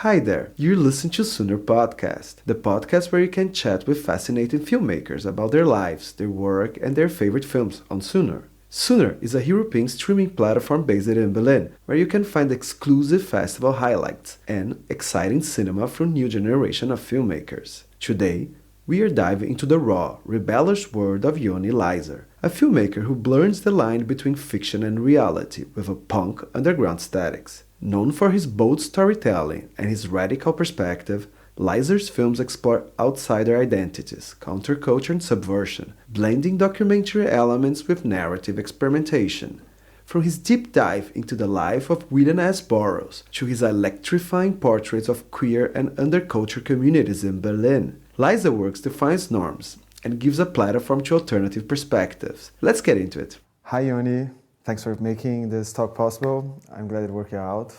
Hi there, you're listening to Soonercast, the podcast where you can chat with fascinating filmmakers about their lives, their work, and their favorite films on Sooner. Sooner is a European streaming platform based in Berlin, where you can find exclusive festival highlights and exciting cinema from new generation of filmmakers. Today, we are diving into the raw, rebellious world of Yony Leyser, a filmmaker who blurs the line between fiction and reality with a punk underground aesthetics. Known for his bold storytelling and his radical perspective, Leyser's films explore outsider identities, counterculture and subversion, blending documentary elements with narrative experimentation. From his deep dive into the life of William S. Burroughs to his electrifying portraits of queer and underculture communities in Berlin, Leyser works defines norms and gives a platform to alternative perspectives. Let's get into it. Hi Yony, thanks for making this talk possible. I'm glad it worked out,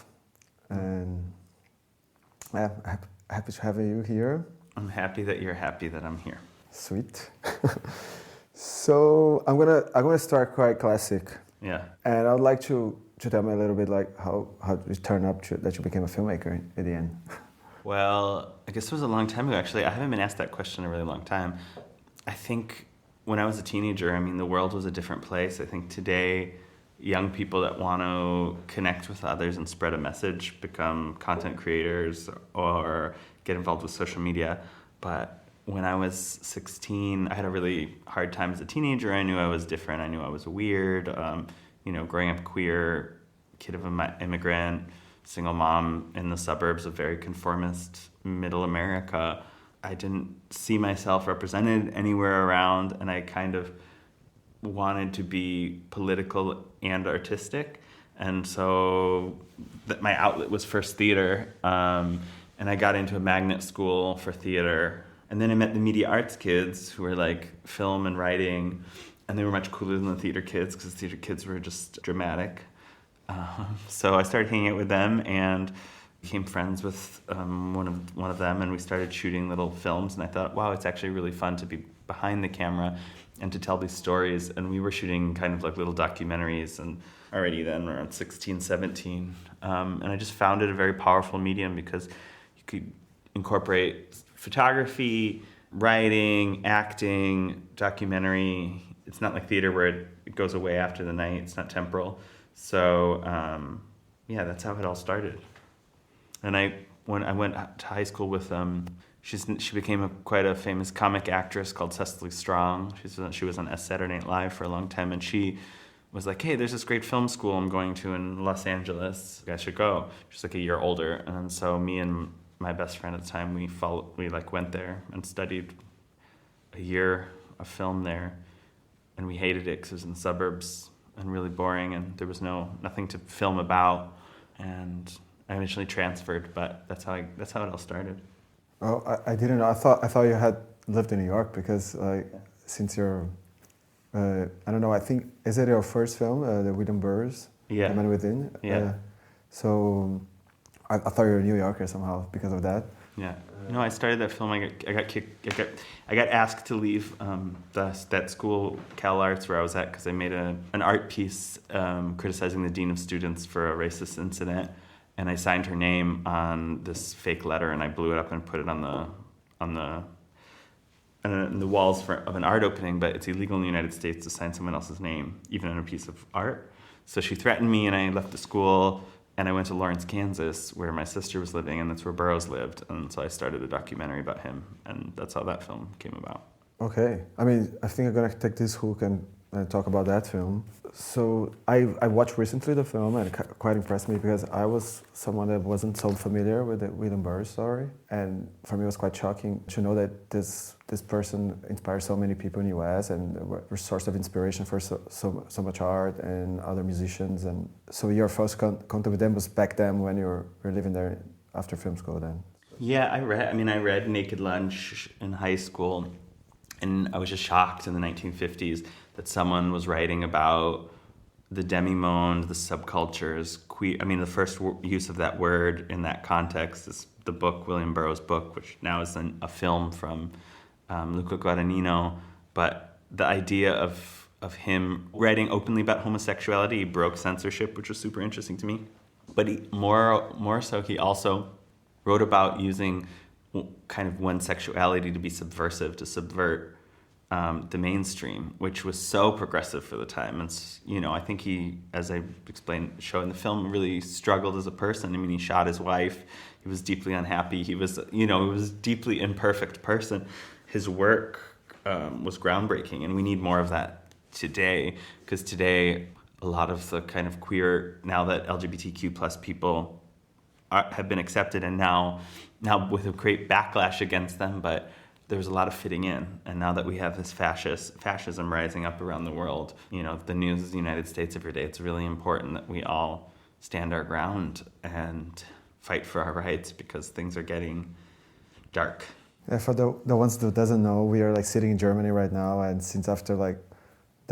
and I'm happy to have you here. I'm happy that you're happy that I'm here. Sweet. So I'm gonna start quite classic. Yeah. And I'd like to tell me a little bit like how did it turn up to that you became a filmmaker at the end? Well, I guess it was a long time ago, actually. I haven't been asked that question in a really long time. I think when I was a teenager, the world was a different place. I think today, young people that want to connect with others and spread a message become content creators or get involved with social media. But when I was 16, I had a really hard time as a teenager. I knew I was different. I knew I was weird. Growing up queer, kid of an immigrant, single mom in the suburbs of very conformist middle America, I didn't see myself represented anywhere around, and I kind of wanted to be political and artistic. And so my outlet was first theater, and I got into a magnet school for theater. And then I met the media arts kids who were like film and writing, and they were much cooler than the theater kids because the theater kids were just dramatic. So I started hanging out with them and became friends with one of them, and we started shooting little films. And I thought, wow, it's actually really fun to be behind the camera and to tell these stories. And we were shooting kind of like little documentaries, and already then around 16, 17. And I just found it a very powerful medium because you could incorporate photography, writing, acting, documentary. It's not like theater where it goes away after the night. It's not temporal. So, that's how it all started. And when I went to high school with she became quite a famous comic actress called Cecily Strong. She was on Saturday Night Live for a long time, and she was like, hey, there's this great film school I'm going to in Los Angeles. You guys should go. She's like a year older. And so me and my best friend at the time, we went there and studied a year of film there. And we hated it because it was in the suburbs and really boring, and there was nothing to film about. And I eventually transferred, but that's how it all started. Oh, I didn't know. I thought you had lived in New York because since you're, I don't know. I think is it your first film, the William Burroughs, Yeah. The Man Within? Yeah. So I thought you were a New Yorker somehow because of that. Yeah. No, I started that film. I got asked to leave that school, Cal Arts, where I was at, because I made an art piece criticizing the dean of students for a racist incident, and I signed her name on this fake letter, and I blew it up and put it on the walls of an art opening. But it's illegal in the United States to sign someone else's name, even on a piece of art. So she threatened me, and I left the school. And I went to Lawrence, Kansas, where my sister was living, and that's where Burroughs lived. And so I started a documentary about him, and that's how that film came about. Okay. I think I'm going to take this hook and talk about that film. So I watched recently the film, and it quite impressed me because I was someone that wasn't so familiar with the William Burroughs story. And for me, it was quite shocking to know that this person inspired so many people in the US and were a source of inspiration for so much art and other musicians. And so your first contact with them was back then when you were living there after film school then? Yeah, I read Naked Lunch in high school, and I was just shocked in the 1950s that someone was writing about the demi-monde, the subcultures, queer. The first use of that word in that context is the book, William Burroughs' book, which now is a film from Luca Guadagnino. But the idea of him writing openly about homosexuality, he broke censorship, which was super interesting to me. But more so, he also wrote about using kind of one's sexuality to be subversive, to subvert the mainstream, which was so progressive for the time. And, I think he, as I explained, show in the film, really struggled as a person. I mean, he shot his wife. He was deeply unhappy. He was, he was a deeply imperfect person. His work was groundbreaking, and we need more of that today, because today a lot of the kind of queer, now that LGBTQ plus people have been accepted, and now with a great backlash against them, but there was a lot of fitting in. And now that we have this fascism rising up around the world, the news of the United States every day, it's really important that we all stand our ground and fight for our rights, because things are getting dark. Yeah, for the ones that doesn't know, we are sitting in Germany right now, and since after the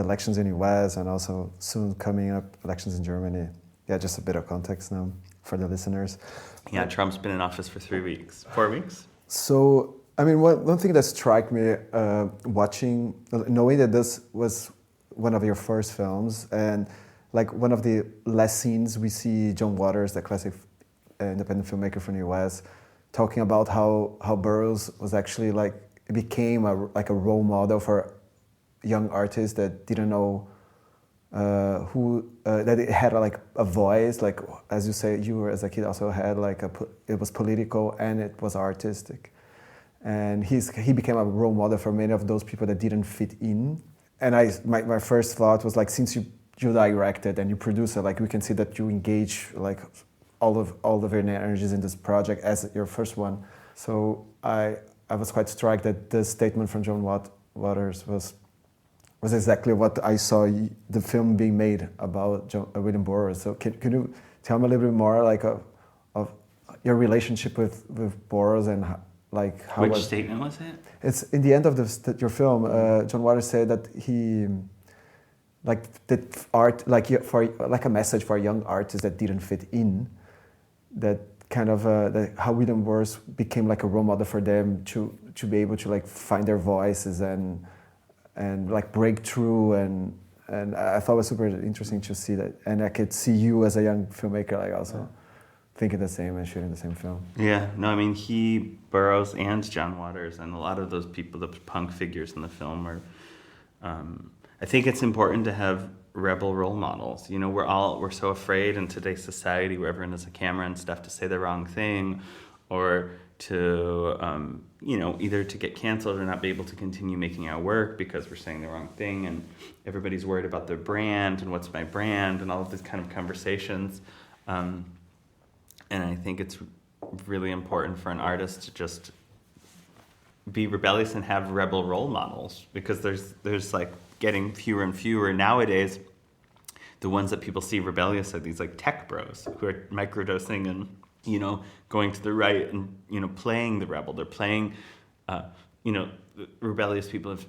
elections in the US and also soon coming up elections in Germany, just a bit of context now for the listeners. Yeah, Trump's been in office for 4 weeks. So, I mean, one thing that struck me knowing that this was one of your first films, and one of the last scenes we see John Waters, the classic independent filmmaker from the US, talking about how Burroughs was actually became a role model for young artists that didn't know that it had a voice, as you say, you were as a kid also had it was political and it was artistic, and he became a role model for many of those people that didn't fit in. And my first thought was since you directed and you produced it, we can see that you engage all of your energies in this project as your first one. So I was quite struck that the statement from John Waters was exactly what I saw the film being made about William Burroughs. So can you tell me a little bit more of your relationship with Burroughs and how Which statement was it? It's in the end of your film. John Waters said that he that art for a message for young artists that didn't fit in, that kind of how William Burroughs became a role model for them to be able to find their voices and break through, and I thought it was super interesting to see that, and I could see you as a young filmmaker also thinking the same and shooting the same film. Yeah, no, I mean, Burroughs and John Waters and a lot of those people, the punk figures in the film, are I think it's important to have rebel role models. We're so afraid in today's society where everyone has a camera and stuff to say the wrong thing, or to either to get canceled or not be able to continue making our work because we're saying the wrong thing, and everybody's worried about their brand and what's my brand and all of these kind of conversations. And I think it's really important for an artist to just be rebellious and have rebel role models, because there's getting fewer and fewer nowadays. The ones that people see rebellious are these tech bros who are microdosing and going to the right and playing the rebel. They're playing rebellious people have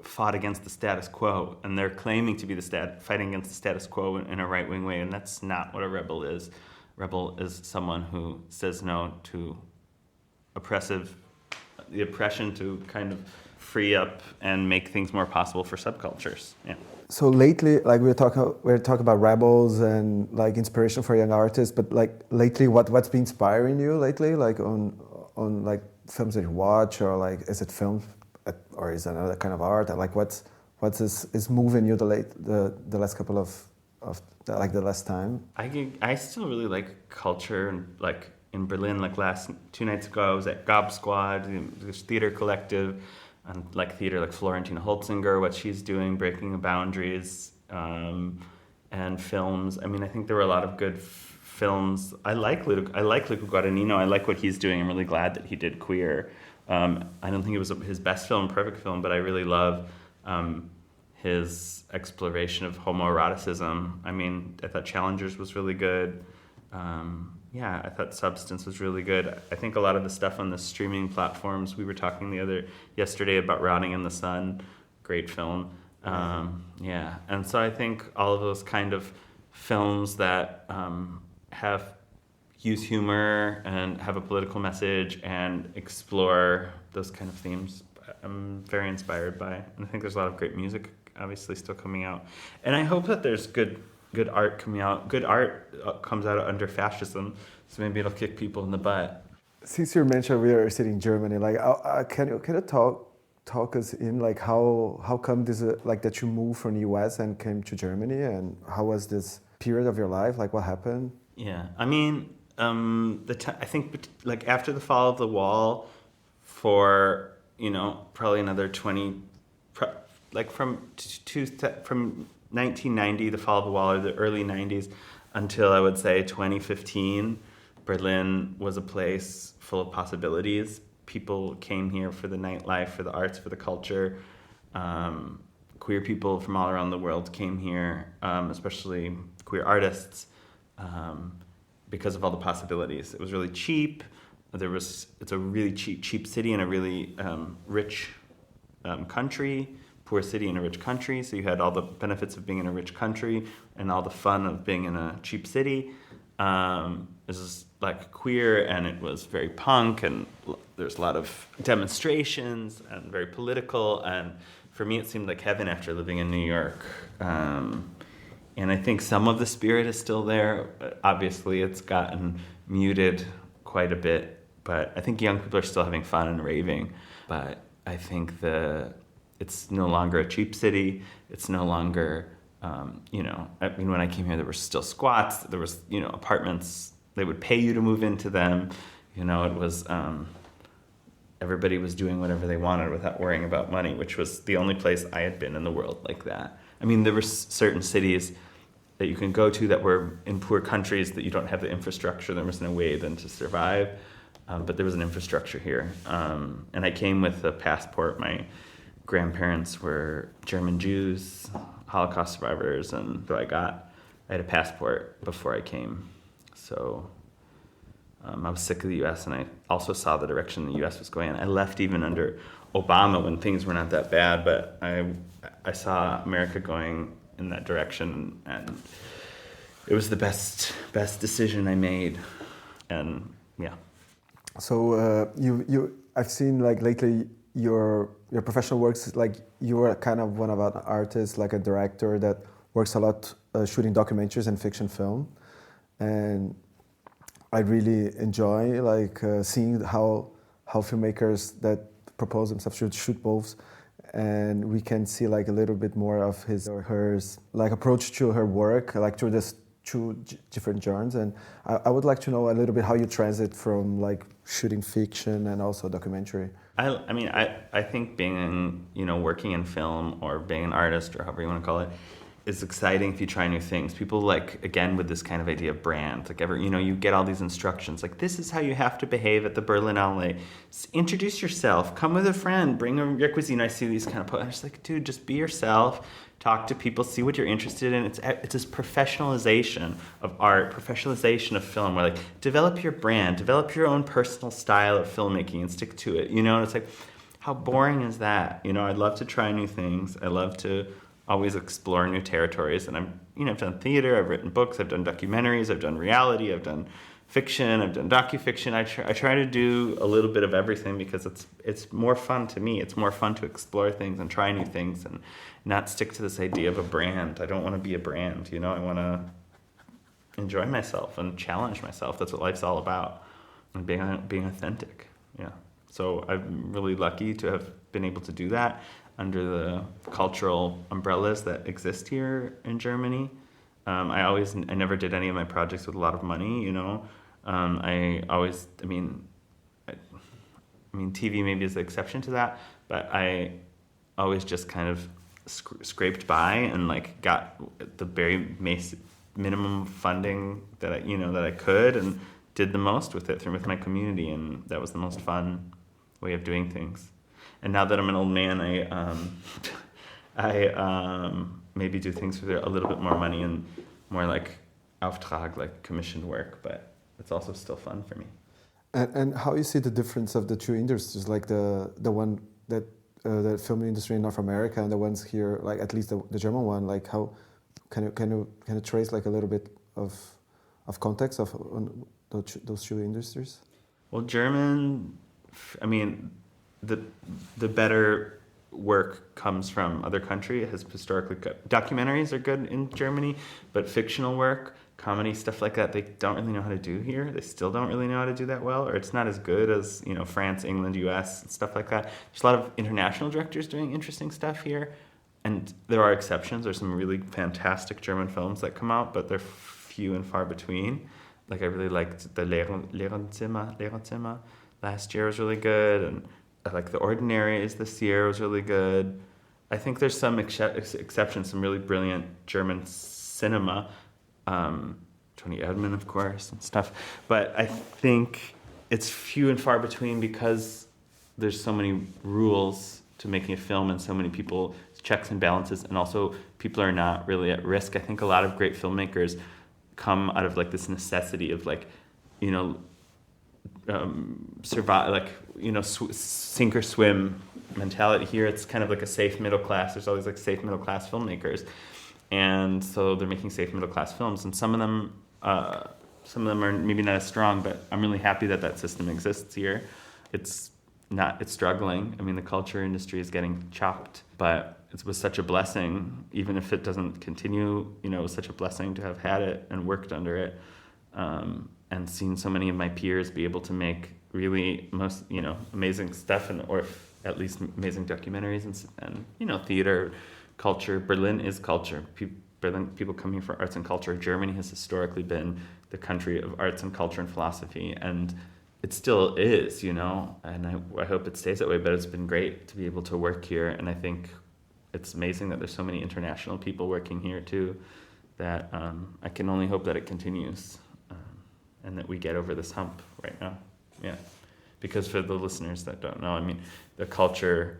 fought against the status quo, and they're claiming to be fighting against the status quo in a right-wing way, and that's not what a rebel is. Rebel is someone who says no to the oppression, to kind of free up and make things more possible for subcultures. Yeah. So lately, we're talking about rebels and inspiration for young artists, but lately, what's been inspiring you lately? On films that you watch, or is it films, or is it another kind of art? What's is moving you the last couple of the last time? I still really like culture, and in Berlin, last 2 nights ago, I was at Gob Squad, this theater collective, and theater Florentina Holzinger, what she's doing, breaking the boundaries, and films. I mean, I think there were a lot of good films. I like Luca Guadagnino. I like what he's doing. I'm really glad that he did Queer. I don't think it was his best film, perfect film, but I really love his exploration of homoeroticism. I mean, I thought Challengers was really good. I thought Substance was really good. I think a lot of the stuff on the streaming platforms, we were talking yesterday about Rotting in the Sun, great film. And so I think all of those kind of films that use humor and have a political message and explore those kind of themes, I'm very inspired by. And I think there's a lot of great music obviously still coming out. And I hope that there's good art coming out. Good art comes out under fascism, so maybe it'll kick people in the butt. Since you mentioned we are sitting in Germany, like, can you talk us in, like, how come this like that you moved from the US and came to Germany, and how was this period of your life? Like, what happened? Yeah, I mean, I think like after the fall of the wall, for probably another 20, like from 1990, the fall of the wall, or the early 90s, until I would say 2015, Berlin was a place full of possibilities. People came here for the nightlife, for the arts, for the culture. Queer people from all around the world came here, especially queer artists, because of all the possibilities. It was really cheap. It's a really cheap city in a really rich country, poor city in a rich country. So you had all the benefits of being in a rich country and all the fun of being in a cheap city. This is like queer, and it was very punk, and there's a lot of demonstrations and very political. And for me, it seemed like heaven after living in New York. And I think some of the spirit is still there. Obviously, it's gotten muted quite a bit, but I think young people are still having fun and raving. But I think it's no longer a cheap city. It's no longer, I mean, when I came here, there were still squats. There was, apartments. They would pay you to move into them. It was, everybody was doing whatever they wanted without worrying about money, which was the only place I had been in the world like that. I mean, there were certain cities that you can go to that were in poor countries that you don't have the infrastructure. There was no way then to survive, but there was an infrastructure here. And I came with a passport. My grandparents were German Jews, Holocaust survivors, and so I had a passport before I came. So I was sick of the U.S., and I also saw the direction the U.S. was going in. I left even under Obama when things were not that bad, but I saw America going in that direction, and it was the best decision I made. And yeah. So I've seen, like, lately your professional works, like you were kind of one of an artists, like a director that works a lot shooting documentaries and fiction film, and I really enjoy seeing how filmmakers that propose themselves should shoot both, and we can see like a little bit more of his or hers like approach to her work, like through this two different genres. And I would like to know a little bit how you transit from like shooting fiction and also documentary. I think being working in film or being an artist or however you want to call it is exciting if you try new things. People again, with this kind of idea of brand, you get all these instructions, like this is how you have to behave at the Berlinale. Introduce yourself, come with a friend, bring a requisite. I see these kind of posts. I'm just like, dude, just be yourself, talk to people, see what you're interested in. It's this professionalization of art, professionalization of film, where develop your brand, develop your own personal style of filmmaking and stick to it. And it's like, how boring is that? I'd love to try new things. I love to always explore new territories, and I've done theater, I've written books, I've done documentaries, I've done reality, I've done fiction, I've done docufiction. I try to do a little bit of everything because it's more fun to me. It's more fun to explore things and try new things and not stick to this idea of a brand. I don't want to be a brand, I want to enjoy myself and challenge myself. That's what life's all about, and being authentic. Yeah. So I'm really lucky to have been able to do that under the cultural umbrellas that exist here in Germany. I never did any of my projects with a lot of money, TV maybe is the exception to that, but I always just kind of scraped by and got the very minimum funding that I could, and did the most with it with my community, and that was the most fun way of doing things. And now that I'm an old man, I maybe do things with a little bit more money and more like Auftrag, like commissioned work, but it's also still fun for me. And how you see the difference of the two industries, like the one that the film industry in North America and the ones here, like at least the German one, like how can you trace like a little bit of context of those two industries? Well, German, the better work comes from other countries. It has historically documentaries are good in Germany, but fictional work comedy stuff like that, they don't really know how to do here. They still don't really know how to do that well, or it's not as good as, you know, France, England, US, and stuff like that. There's a lot of international directors doing interesting stuff here, and there are exceptions. There's some really fantastic German films that come out, but they're few and far between. Like, I really liked the Lehrerzimmer last year was really good, and I like The Ordinaries this year was really good. I think there's some exceptions, some really brilliant German cinema, Tony Erdmann, of course, and stuff. But I think it's few and far between because there's so many rules to making a film and so many people, checks and balances, and also people are not really at risk. I think a lot of great filmmakers come out of like this necessity of like, you know, survive, like, you know, sink or swim mentality. Here it's kind of like a safe middle class. There's always like safe middle class filmmakers, and so they're making safe middle class films, and some of them are maybe not as strong, but I'm really happy that that system exists here. It's struggling. I mean, the culture industry is getting chopped, but it was such a blessing, even if it doesn't continue, you know, it was such a blessing to have had it and worked under it, and seen so many of my peers be able to make really amazing stuff, and or at least amazing documentaries and you know, theater, culture. Berlin is culture. People come here for arts and culture. Germany has historically been the country of arts and culture and philosophy, and it still is, you know, and I hope it stays that way, but it's been great to be able to work here, and I think it's amazing that there's so many international people working here too, that I can only hope that it continues, and that we get over this hump right now. Yeah, because for the listeners that don't know, I mean, the culture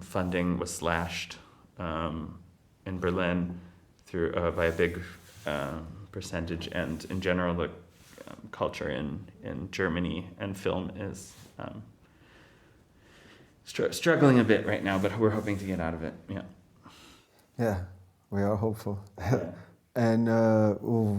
funding was slashed in Berlin through by a big percentage, and in general the culture in Germany and film is struggling a bit right now, but we're hoping to get out of it. Yeah, we are hopeful. And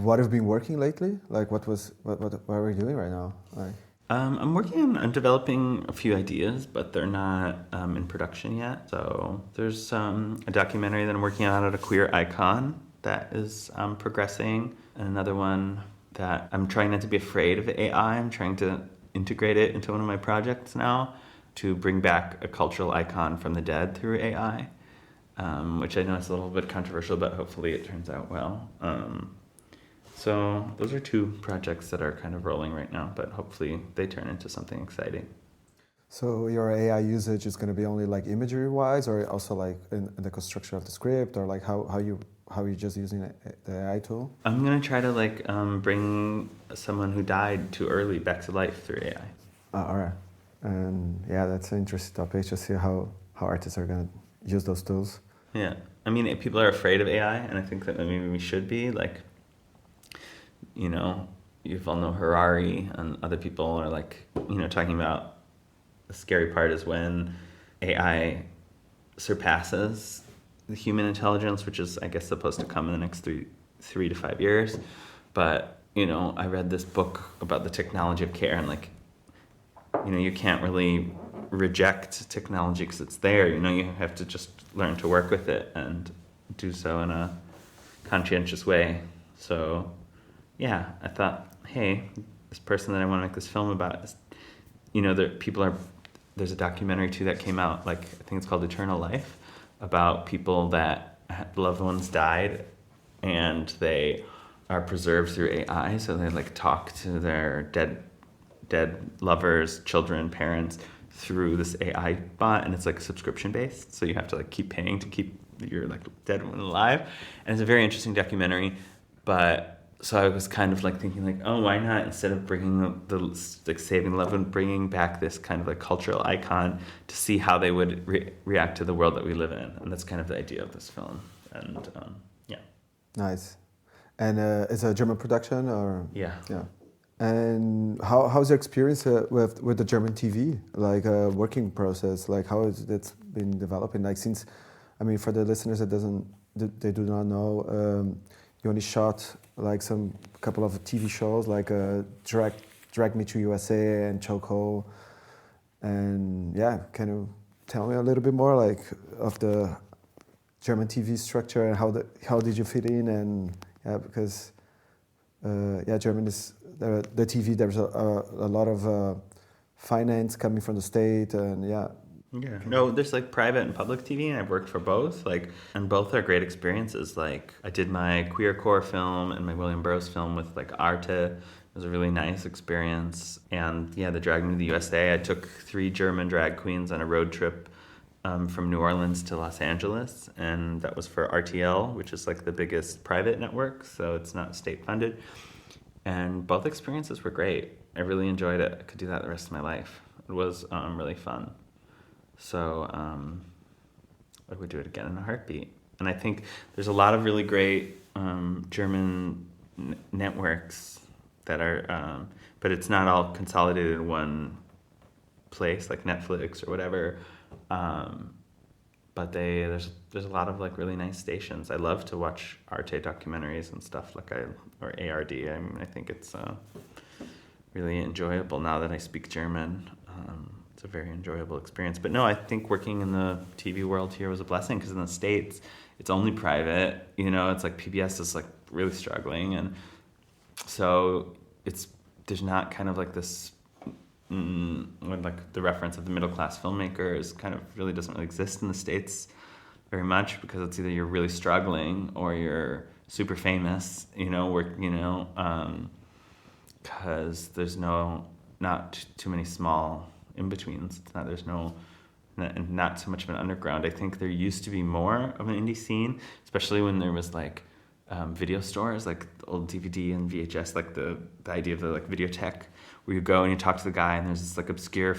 what have you been working lately? Like, what are we doing right now? Like, I'm working on developing a few ideas, but they're not in production yet. So there's a documentary that I'm working on at a queer icon that is progressing, and another one that I'm trying not to be afraid of AI. I'm trying to integrate it into one of my projects now to bring back a cultural icon from the dead through AI, which I know is a little bit controversial, but hopefully it turns out well. So those are two projects that are kind of rolling right now, but hopefully they turn into something exciting. So your AI usage is going to be only like imagery-wise, or also like in the construction of the script, or like how you're just using the AI tool? I'm going to try to like bring someone who died too early back to life through AI. All right. And yeah, that's an interesting topic, to see how artists are going to use those tools. Yeah. I mean, people are afraid of AI, and I think that maybe we should be. Like, you know, you all know Harari, and other people are like, you know, talking about the scary part is when AI surpasses the human intelligence, which is, I guess, supposed to come in the next 3 to 5 years. But, you know, I read this book about the technology of care, and like, you know, you can't really reject technology because it's there. You know, you have to just learn to work with it and do so in a conscientious way. So, yeah, I thought, hey, this person that I want to make this film about is, you know, there's a documentary too that came out, like, I think it's called Eternal Life, about people that loved ones died and they are preserved through AI. So they like talk to their dead lovers, children, parents through this AI bot, and it's like subscription based. So you have to like keep paying to keep your like dead one alive. And it's a very interesting documentary. But so I was kind of like thinking like, oh, why not, instead of bringing the like saving love and bringing back this kind of like cultural icon, to see how they would react to the world that we live in. And that's kind of the idea of this film. And yeah. Nice. And it's a German production, or? Yeah. And how's your experience with the German TV, like working process? Like, how has it been developing? Like, since, I mean, for the listeners that they do not know, you only shot like couple of TV shows, like Drag Me to USA and Choco, and yeah, can you tell me a little bit more like of the German TV structure, and how did you fit in? And yeah, because Germany is the TV. There's a lot of finance coming from the state, and yeah. No, there's like private and public TV, and I've worked for both. Like, and both are great experiences. Like, I did my Queercore film and my William Burroughs film with like Arte. It was a really nice experience. And yeah, they dragged me to the USA. I took 3 German drag queens on a road trip from New Orleans to Los Angeles, and that was for RTL, which is like the biggest private network, so it's not state funded. And both experiences were great. I really enjoyed it. I could do that the rest of my life. It was really fun. So I would do it again in a heartbeat. And I think there's a lot of really great German networks that are, but it's not all consolidated in one place like Netflix or whatever. But there's a lot of like really nice stations. I love to watch Arte documentaries and stuff or ARD. I think it's really enjoyable now that I speak German. It's a very enjoyable experience. But no, I think working in the TV world here was a blessing, because in the States, it's only private. It's like PBS is like really struggling. And so there's not kind of like this, like the reference of the middle-class filmmaker is kind of really doesn't really exist in the States very much, because it's either you're really struggling or you're super famous, because there's not too many small in-betweens. Not so much of an underground. I think there used to be more of an indie scene, especially when there was like video stores, like old DVD and VHS, like the idea of the like videotheque, where you go and you talk to the guy, and there's this like obscure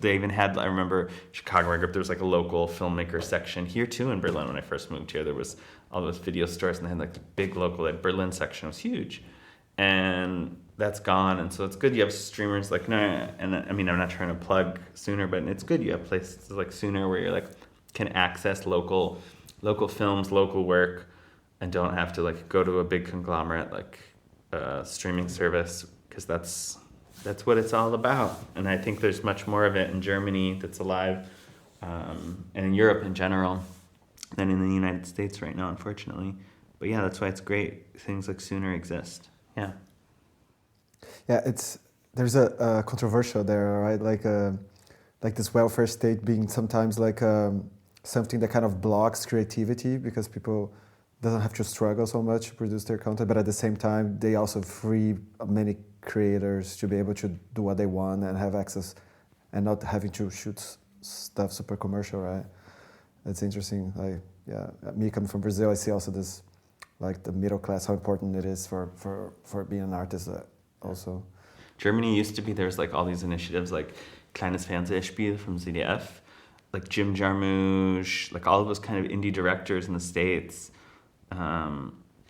they even had, I remember Chicago where I grew up, there was like a local filmmaker section. Here too in Berlin, when I first moved here, there was all those video stores, and they had like the big local, like Berlin section was huge. And that's gone, and so it's good you have streamers like, and I mean, I'm not trying to plug Sooner, but it's good you have places like Sooner where you're like can access local films, local work, and don't have to like go to a big conglomerate like streaming service, because that's what it's all about. And I think there's much more of it in Germany that's alive, and in Europe in general, than in the United States right now, unfortunately. But yeah, that's why it's great things like Sooner exist. Yeah. Yeah, there's a controversial there, right? Like this welfare state being sometimes like something that kind of blocks creativity, because people doesn't have to struggle so much to produce their content, but at the same time they also free many creators to be able to do what they want and have access, and not having to shoot stuff super commercial, right? It's interesting. Me coming from Brazil, I see also this, like the middle class, how important it is for being an artist also. Germany used to be, there's like all these initiatives like Kleines Fernsehspiel from ZDF, like Jim Jarmusch, like all of those kind of indie directors in the States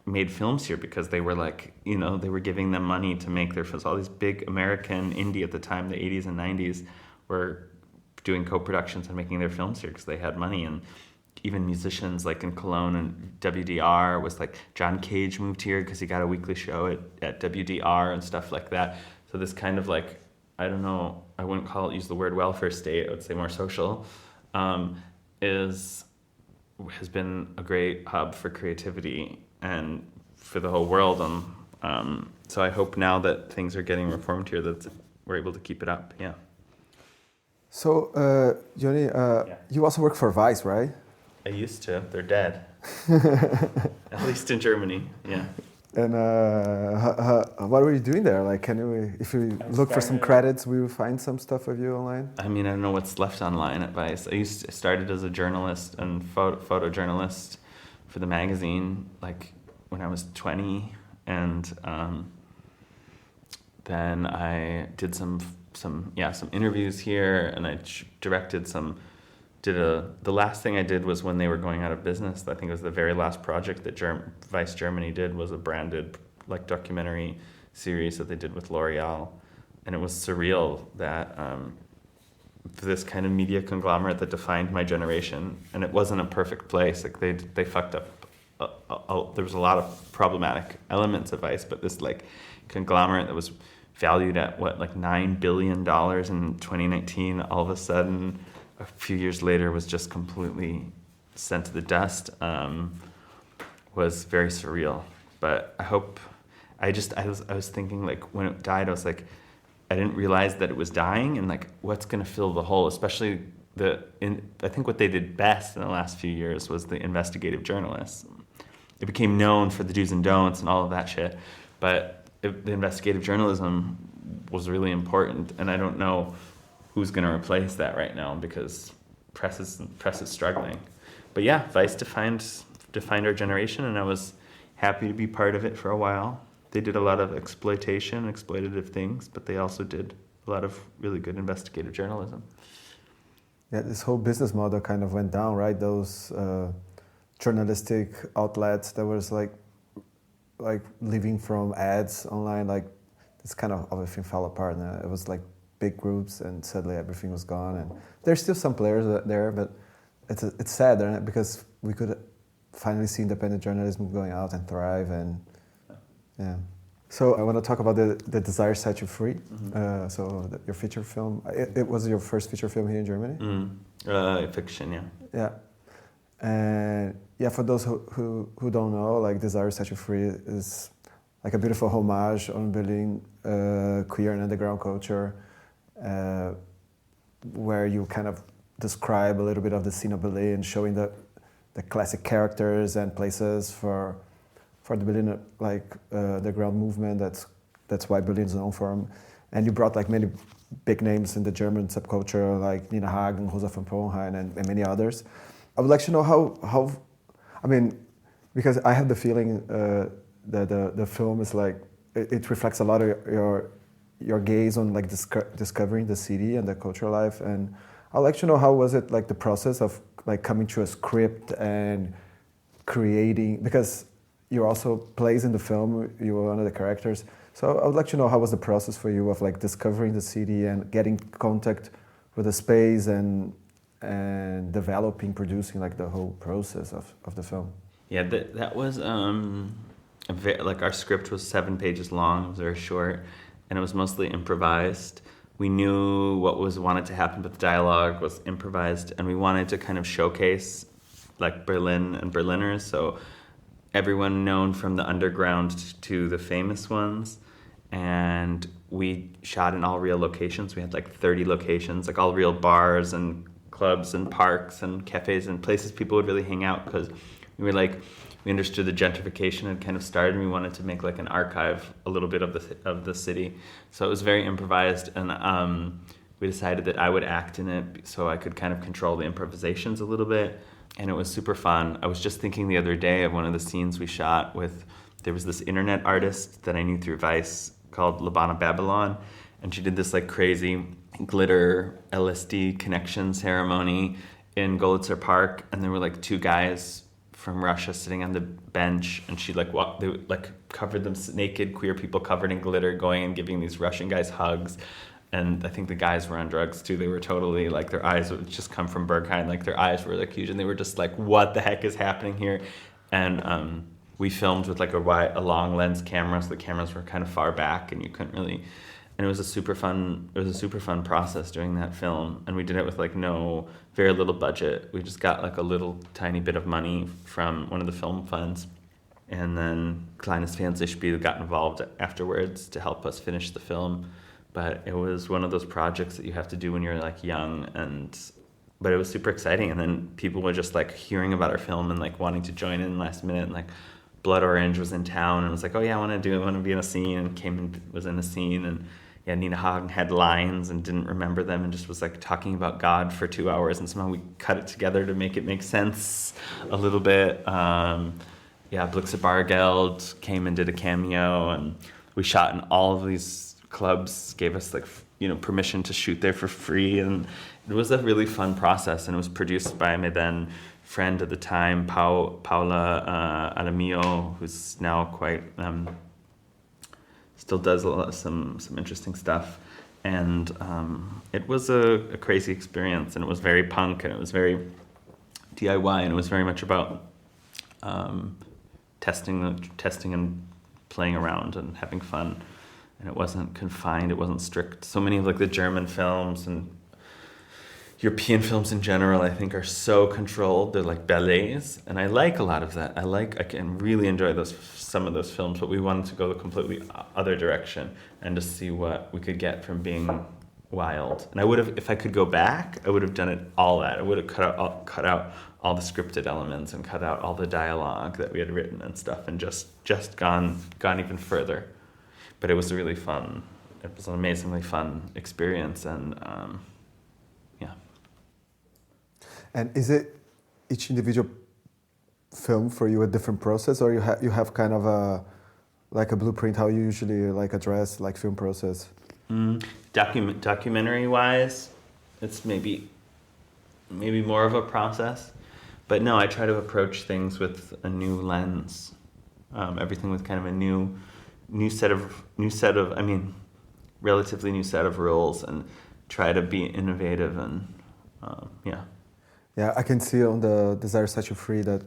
made films here because they were like, they were giving them money to make their films. All these big American indie at the time, the 80s and 90s, were doing co-productions and making their films here because they had money. And even musicians like in Cologne and WDR was like, John Cage moved here because he got a weekly show at WDR and stuff like that. So this kind of like, I don't know, I wouldn't use the word welfare state, I would say more social, has been a great hub for creativity and for the whole world. So I hope now that things are getting reformed here that we're able to keep it up. Yeah. So, Yony, you also work for Vice, right? I used to. They're dead. At least in Germany, yeah. And what were you doing there? Like, if we look for some credits, we will find some stuff of you online? I mean, I don't know what's left online at Vice. I started as a journalist and photojournalist for the magazine, like when I was 20, and then I did some interviews here, and I directed some. The last thing I did was when they were going out of business. I think it was the very last project that Vice Germany did, was a branded like documentary series that they did with L'Oreal, and it was surreal that this kind of media conglomerate that defined my generation, and it wasn't a perfect place. Like they fucked up. There was a lot of problematic elements of Vice, but this like conglomerate that was valued at like $9 billion in 2019, all of a sudden, a few years later, was just completely sent to the dust, was very surreal. But I was thinking, like, when it died, I was like, I didn't realize that it was dying, and like, what's going to fill the hole, especially I think what they did best in the last few years was the investigative journalists. It became known for the do's and don'ts and all of that shit, but the investigative journalism was really important, and I don't know who's going to replace that right now, because press is struggling. But yeah, Vice defined our generation, and I was happy to be part of it for a while. They did a lot of exploitative things, but they also did a lot of really good investigative journalism. Yeah, this whole business model kind of went down, right? Those journalistic outlets that was like living from ads online, like this kind of everything fell apart. And it was like big groups, and suddenly everything was gone. And there's still some players there, but it's sad, right? Because we could finally see independent journalism going out and thrive. And yeah. So I want to talk about the Desire Set You Free. Mm-hmm. Your feature film. It was your first feature film here in Germany? Fiction, yeah. Yeah. And yeah, for those who don't know, like Desire Set You Free is like a beautiful homage on Berlin queer and underground culture, where you kind of describe a little bit of the scene of Berlin, showing the classic characters and places for the Berlin underground movement. That's why Berlin is known for them. And you brought like many big names in the German subculture, like Nina Hagen, Rosa von Poenhain, and many others. I would like to know how I mean, because I have the feeling that the film is like, it reflects a lot of your gaze on like discovering the city and the cultural life. And I'd like to know, how was it like the process of like coming to a script and creating, because you also plays in the film, you were one of the characters. So I would like to know, how was the process for you of like discovering the city and getting contact with the space and developing, producing like the whole process of the film? Yeah, that was like our script was 7 pages long. It was very short, and it was mostly improvised. We knew what was wanted to happen, but the dialogue was improvised, and we wanted to kind of showcase like Berlin and Berliners. So everyone known from the underground to the famous ones. And we shot in all real locations. We had like 30 locations, like all real bars and clubs and parks and cafes and places people would really hang out, because we understood the gentrification had kind of started, and we wanted to make like an archive a little bit of the city. So it was very improvised, and we decided that I would act in it so I could kind of control the improvisations a little bit. And it was super fun. I was just thinking the other day of one of the scenes we shot with, there was this internet artist that I knew through Vice called Labana Babylon, and she did this like crazy glitter LSD connection ceremony in Golitzer Park, and there were like 2 guys from Russia sitting on the bench, and she like they like covered them naked queer people covered in glitter, going and giving these Russian guys hugs. And I think the guys were on drugs too. They were totally like, their eyes would just come from Berghain, like their eyes were like huge, and they were just like, what the heck is happening here? And we filmed with like a long lens camera, so the cameras were kind of far back, and you couldn't really. And it was a super fun process doing that film. And we did it with like very little budget. We just got like a little tiny bit of money from one of the film funds, and then Kleines Fernsehspiel got involved afterwards to help us finish the film. But it was one of those projects that you have to do when you're like young, but it was super exciting. And then people were just like hearing about our film and like wanting to join in last minute. And like Blood Orange was in town and was like, oh yeah, I want to be in a scene, and came and was in a scene. And yeah, Nina Hagen had lines and didn't remember them and just was like talking about God for 2 hours, and somehow we cut it together to make it make sense a little bit. Blixa Bargeld came and did a cameo, and we shot in all of these clubs, gave us like permission to shoot there for free, and it was a really fun process. And it was produced by my then friend at the time, Paula Alamillo, who's now quite still does some interesting stuff. And it was a crazy experience, and it was very punk, and it was very DIY, and it was very much about testing and playing around and having fun. And it wasn't confined, it wasn't strict. So many of like the German films and European films in general, I think, are so controlled. They're like ballets, and I like a lot of that. I can really enjoy some of those films, but we wanted to go the completely other direction and just see what we could get from being wild. And I would have, if I could go back, I would have done it all that. I would have cut out all the scripted elements and cut out all the dialogue that we had written and stuff, and just gone even further. But it was really fun. It was an amazingly fun experience, and yeah. And is it each individual film for you a different process, or you have kind of a blueprint how you usually address film process? Documentary wise, it's maybe more of a process, but no, I try to approach things with a new lens, everything with kind of a relatively new set of rules, and try to be innovative and yeah. Yeah, I can see on the Desire Set You Free that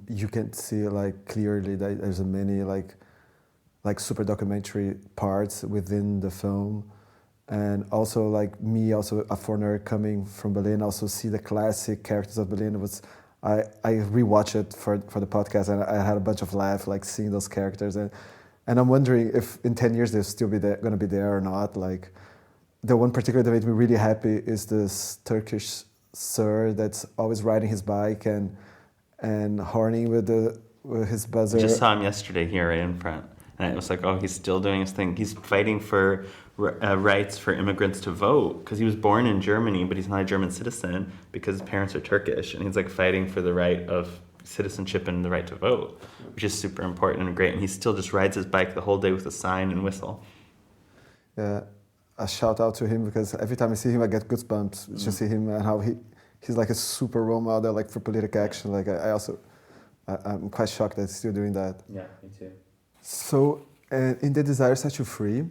you can see clearly that there's many super documentary parts within the film, and also me, also a foreigner coming from Berlin, also see the classic characters of Berlin. I rewatched it for the podcast, and I had a bunch of laugh seeing those characters, and I'm wondering if in 10 years they'll still be going to be there or not. The one particular that made me really happy is this Turkish sir that's always riding his bike and horning with his buzzer. I just saw him yesterday here right in front. And it was like, oh, he's still doing his thing. He's fighting for rights for immigrants to vote, because he was born in Germany, but he's not a German citizen because his parents are Turkish. And he's fighting for the right of citizenship and the right to vote, which is super important and great. And he still just rides his bike the whole day with a sign and whistle. Yeah, a shout out to him, because every time I see him, I get goosebumps. Just see him and how he's a super role model for political action. I'm quite shocked that he's still doing that. Yeah, me too. So, in the Desire Set You Free,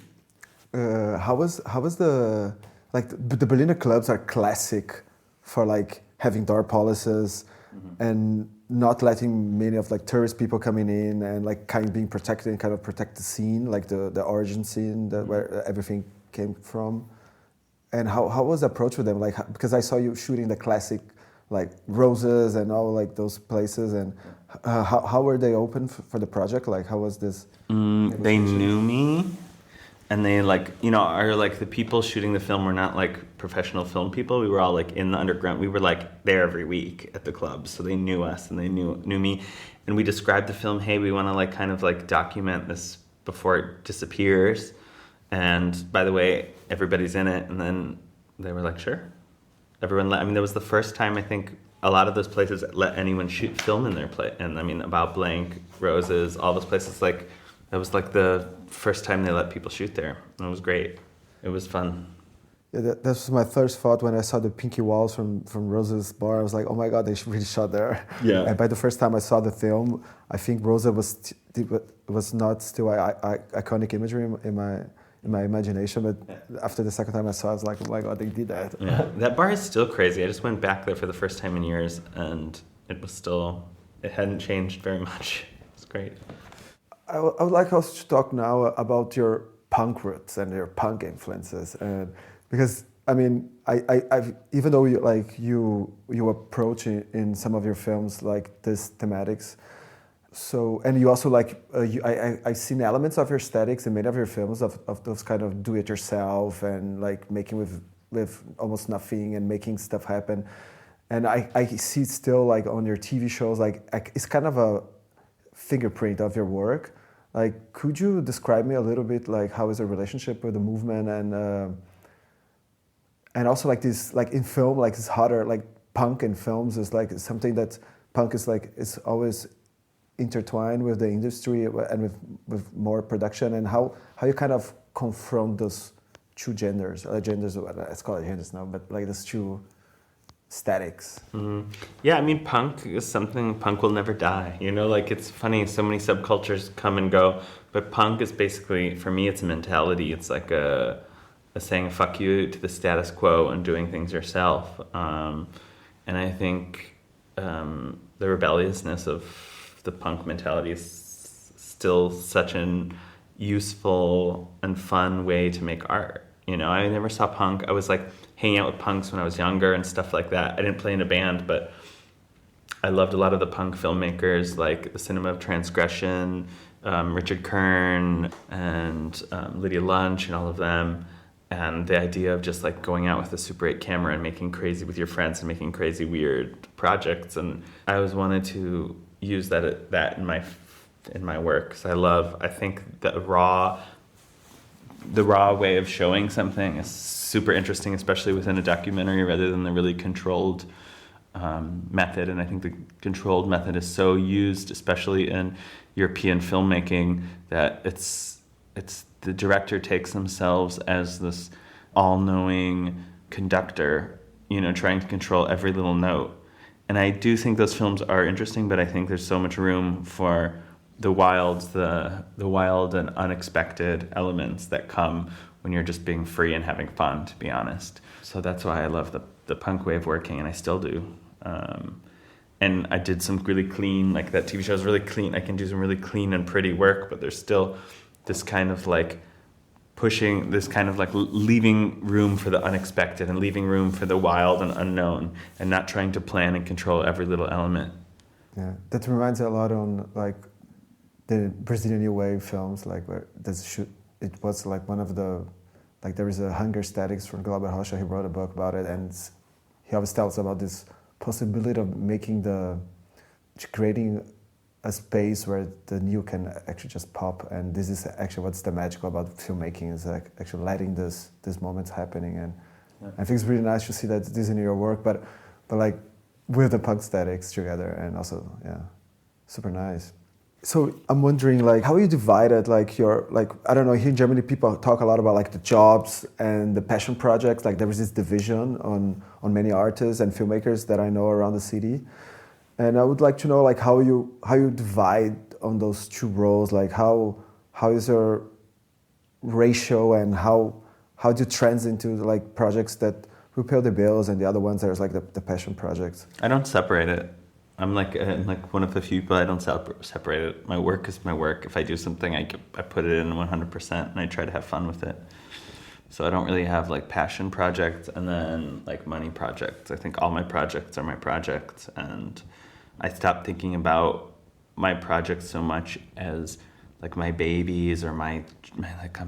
how was the the Berliner clubs are classic for having door policies, mm-hmm. and not letting many of tourist people coming in, and kind of being protected and kind of protect the scene, the origin scene where everything came from. And how was the approach with them? Because I saw you shooting the classic Roses and all those places, and how were they open for the project? How was this? They knew me, and they the people shooting the film were not professional film people. We were all in the underground. We were there every week at the club, so they knew us and they knew me. And we described the film. Hey, we want to document this before it disappears. And by the way, everybody's in it. And then they were sure. Everyone there was the first time I think a lot of those places let anyone shoot film in their play. And About Blank, Roses, all those places, that was the first time they let people shoot there. And it was great. It was fun. Yeah, that was my first thought when I saw the pinky walls from Rose's bar. I was like, oh my God, they really shot there. Yeah. And by the first time I saw the film, I think Rosa was not still iconic imagery in my imagination, but after the second time I saw it, I was like, oh my God, they did that. Yeah, that bar is still crazy. I just went back there for the first time in years, and it hadn't changed very much. It's great. I would like us to talk now about your punk roots and your punk influences, because I even though you approach in some of your films this thematics. So, and you also I've seen elements of your aesthetics in many of your films of those kind of do-it-yourself and making with almost nothing and making stuff happen. And I see still on your TV shows it's kind of a fingerprint of your work. Could you describe me a little bit how is the relationship with the movement and also this in film this hotter punk in films is something that punk is is always intertwined with the industry and with more production, and how you kind of confront those two genders, let's call it genders now, but those two aesthetics. Mm-hmm. Yeah, punk is something, punk will never die. It's funny, so many subcultures come and go, but punk is basically, for me, it's a mentality. It's a saying fuck you to the status quo and doing things yourself. And I think the rebelliousness of the punk mentality is still such an useful and fun way to make art. I never saw punk. I was hanging out with punks when I was younger and stuff like that. I didn't play in a band, but I loved a lot of the punk filmmakers, like the Cinema of Transgression, Richard Kern, and Lydia Lunch, and all of them. And the idea of just like going out with a Super 8 camera and making crazy with your friends and making crazy weird projects. And I always wanted to use that in my work. So I think the raw way of showing something is super interesting, especially within a documentary, rather than the really controlled method. And I think the controlled method is so used, especially in European filmmaking, that it's the director takes themselves as this all-knowing conductor, trying to control every little note. And I do think those films are interesting, but I think there's so much room for the wild and unexpected elements that come when you're just being free and having fun, to be honest. So that's why I love the punk way of working, and I still do. And I did some really clean, like that TV show is really clean. I can do some really clean and pretty work, but there's still this kind of like pushing, this kind of like leaving room for the unexpected and leaving room for the wild and unknown, and not trying to plan and control every little element. Yeah, that reminds me a lot on like the Brazilian New Wave films, like where it was like one of the, like there is a Hunger Statics from Glauber Rocha. He wrote a book about it, and he always tells about this possibility of creating a space where the new can actually just pop, and this is actually what's the magical about filmmaking, is like actually letting these moments happening. And yeah. I think it's really nice to see that this in your work, but like with the punk statics together, and also super nice. So I'm wondering, like, how you divided, like, your, like, I don't know, here in Germany people talk a lot about like the jobs and the passion projects. Like there is this division on many artists and filmmakers that I know around the city. And I would like to know, like, how you divide on those two roles. Like, how is your ratio, and how do you transit into like projects that will pay the bills, and the other ones that are like the passion projects? I don't separate it. I'm like one of the few people I don't separate it. My work is my work. If I do something, I put it in 100%, and I try to have fun with it. So I don't really have like passion projects and then like money projects. I think all my projects are my projects, and I stopped thinking about my projects so much as like my babies or my like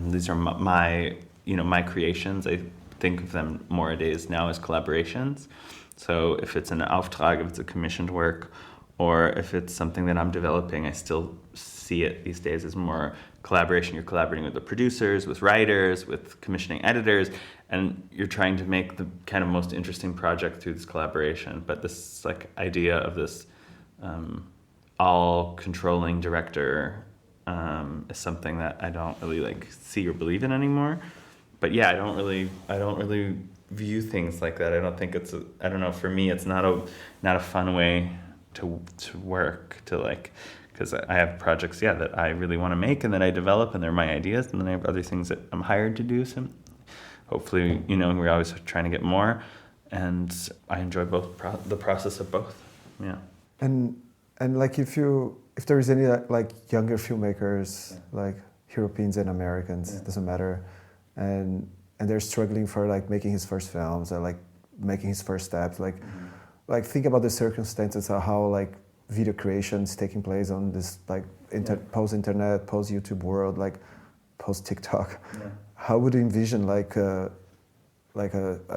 these are my my creations. I think of them more nowadays now as collaborations. So if it's an Auftrag, if it's a commissioned work, or if it's something that I'm developing, I still see it these days as more collaboration. You're collaborating with the producers, with writers, with commissioning editors, and you're trying to make the kind of most interesting project through this collaboration. But this like idea of this all-controlling director is something that I don't really like see or believe in anymore. But yeah, I don't really view things like that. I don't think I don't know, for me it's not a fun way to work, to like, because I have projects that I really want to make and that I develop, and they're my ideas, and then I have other things that I'm hired to do. So hopefully, we're always trying to get more, and I enjoy both the process of both. Yeah. And like if there is any like younger filmmakers, like Europeans and Americans, it doesn't matter, and they're struggling for like making his first films or like making his first steps, like think about the circumstances of how like video creation is taking place on this like post-internet, post-YouTube world, like post-TikTok. Yeah. How would you envision like a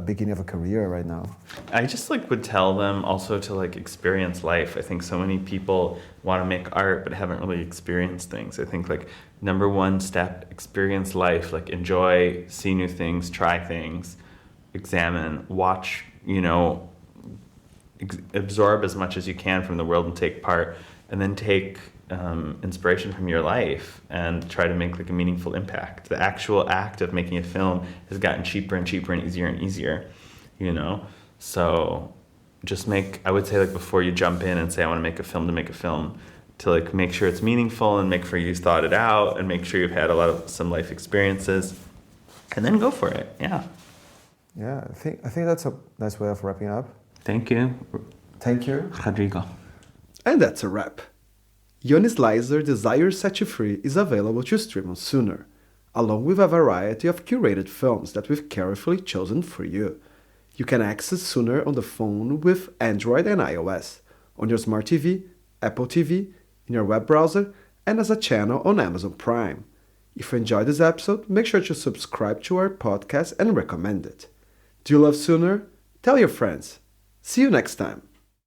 beginning of a career right now? I just like would tell them also to like experience life. I think so many people want to make art but haven't really experienced things. I think like number one step, experience life, like enjoy, see new things, try things, examine, watch, absorb as much as you can from the world and take part, and then take inspiration from your life and try to make like a meaningful impact. The actual act of making a film has gotten cheaper and cheaper and easier, So just I would say like before you jump in and say I want to make a film to make a film, to like make sure it's meaningful and make sure you thought it out and make sure you've had some life experiences, and then go for it. Yeah. Yeah, I think that's a nice way of wrapping up. Thank you. Thank you, Rodrigo. And that's a wrap. Yony Leyser, Desire Set You Free is available to stream on Sooner. along with a variety of curated films that we've carefully chosen for you. You can access Sooner on the phone with Android and iOS, on your smart TV, Apple TV, in your web browser, and as a channel on Amazon Prime. If you enjoyed this episode, make sure to subscribe to our podcast and recommend it. Do you love Sooner? Tell your friends. See you next time.